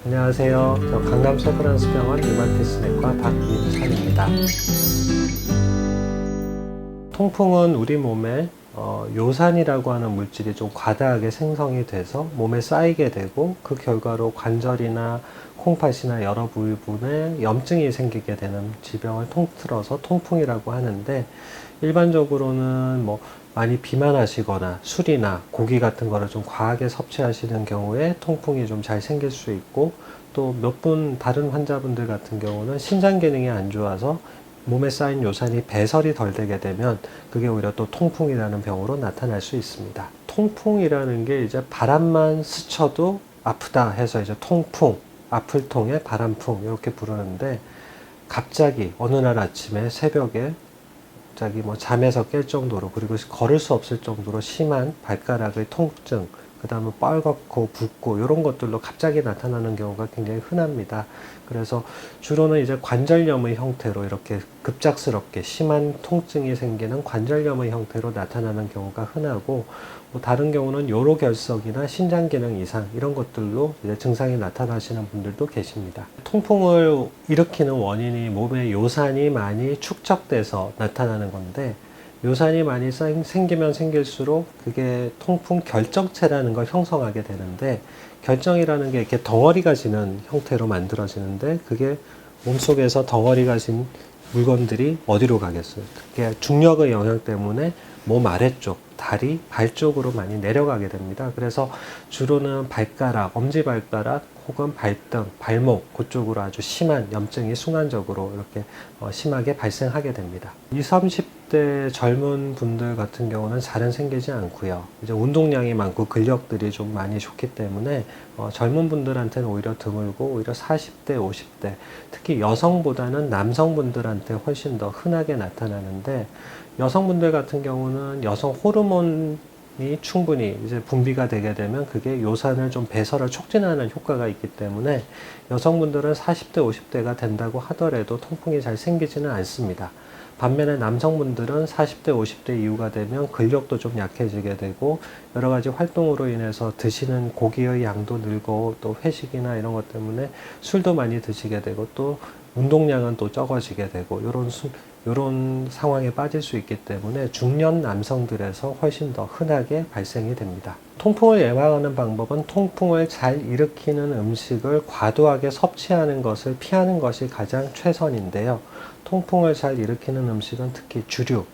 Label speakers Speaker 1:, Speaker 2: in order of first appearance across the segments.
Speaker 1: 안녕하세요. 저 강남 세브란스병원 류마티스내과 박민찬입니다. 통풍은 우리 몸에 요산이라고 하는 물질이 좀 과다하게 생성이 돼서 몸에 쌓이게 되고 그 결과로 관절이나 콩팥이나 여러 부분에 염증이 생기게 되는 질병을 통틀어서 통풍이라고 하는데, 일반적으로는 많이 비만하시거나 술이나 고기 같은 거를 좀 과하게 섭취하시는 경우에 통풍이 좀 잘 생길 수 있고, 또 몇 분 다른 환자분들 같은 경우는 신장 기능이 안 좋아서 몸에 쌓인 요산이 배설이 덜 되게 되면 그게 오히려 또 통풍이라는 병으로 나타날 수 있습니다. 통풍이라는 게 이제 바람만 스쳐도 아프다 해서 이제 통풍, 아플 통에 바람풍 이렇게 부르는데, 갑자기 어느 날 아침에 새벽에 갑자기 잠에서 깰 정도로, 그리고 걸을 수 없을 정도로 심한 발가락의 통증, 그 다음에 뻘겋고 붓고 이런 것들로 갑자기 나타나는 경우가 굉장히 흔합니다. 그래서 주로는 이제 관절염의 형태로 이렇게 급작스럽게 심한 통증이 생기는 관절염의 형태로 나타나는 경우가 흔하고, 다른 경우는 요로결석이나 신장기능 이상 이런 것들로 이제 증상이 나타나시는 분들도 계십니다. 통풍을 일으키는 원인이 몸에 요산이 많이 축적돼서 나타나는 건데, 요산이 많이 생기면 생길수록 그게 통풍 결정체라는 걸 형성하게 되는데, 결정이라는 게 이렇게 덩어리가 지는 형태로 만들어지는데, 그게 몸속에서 덩어리가 진 물건들이 어디로 가겠어요? 그게 중력의 영향 때문에 몸 아래쪽, 다리, 발 쪽으로 많이 내려가게 됩니다. 그래서 주로는 발가락, 엄지발가락 혹은 발등, 발목 그쪽으로 아주 심한 염증이 순간적으로 이렇게 심하게 발생하게 됩니다. 20, 30대 젊은 분들 같은 경우는 잘은 생기지 않고요. 이제 운동량이 많고 근력들이 좀 많이 좋기 때문에 젊은 분들한테는 오히려 드물고, 오히려 40대, 50대, 특히 여성보다는 남성분들한테 훨씬 더 흔하게 나타나는데, 여성분들 같은 경우는 여성 호르몬이 충분히 이제 분비가 되게 되면 그게 요산을 좀 배설을 촉진하는 효과가 있기 때문에 여성분들은 40대, 50대가 된다고 하더라도 통풍이 잘 생기지는 않습니다. 반면에 남성분들은 40대, 50대 이후가 되면 근력도 좀 약해지게 되고, 여러 가지 활동으로 인해서 드시는 고기의 양도 늘고, 또 회식이나 이런 것 때문에 술도 많이 드시게 되고, 또 운동량은 또 적어지게 되고, 이런 상황에 빠질 수 있기 때문에 중년 남성들에서 훨씬 더 흔하게 발생이 됩니다. 통풍을 예방하는 방법은 통풍을 잘 일으키는 음식을 과도하게 섭취하는 것을 피하는 것이 가장 최선인데요. 통풍을 잘 일으키는 음식은 특히 주류,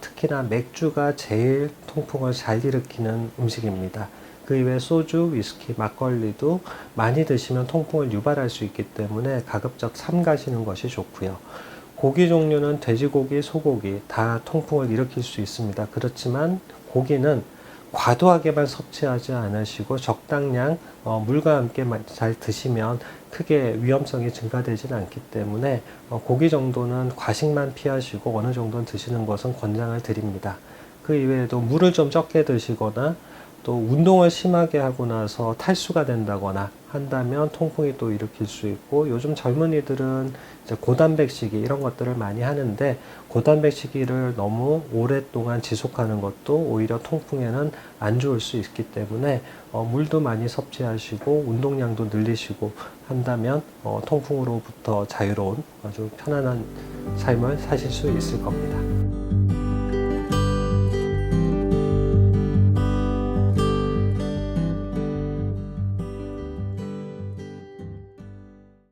Speaker 1: 특히나 맥주가 제일 통풍을 잘 일으키는 음식입니다. 그 이외에 소주, 위스키, 막걸리도 많이 드시면 통풍을 유발할 수 있기 때문에 가급적 삼가시는 것이 좋고요. 고기 종류는 돼지고기, 소고기 다 통풍을 일으킬 수 있습니다. 그렇지만 고기는 과도하게만 섭취하지 않으시고 적당량 물과 함께 잘 드시면 크게 위험성이 증가되지는 않기 때문에 고기 정도는 과식만 피하시고 어느 정도는 드시는 것은 권장을 드립니다. 그 이외에도 물을 좀 적게 드시거나, 또 운동을 심하게 하고 나서 탈수가 된다거나 한다면 통풍이 또 일으킬 수 있고, 요즘 젊은이들은 이제 고단백식이 이런 것들을 많이 하는데, 고단백식이를 너무 오랫동안 지속하는 것도 오히려 통풍에는 안 좋을 수 있기 때문에 물도 많이 섭취하시고 운동량도 늘리시고 한다면 통풍으로부터 자유로운 아주 편안한 삶을 사실 수 있을 겁니다.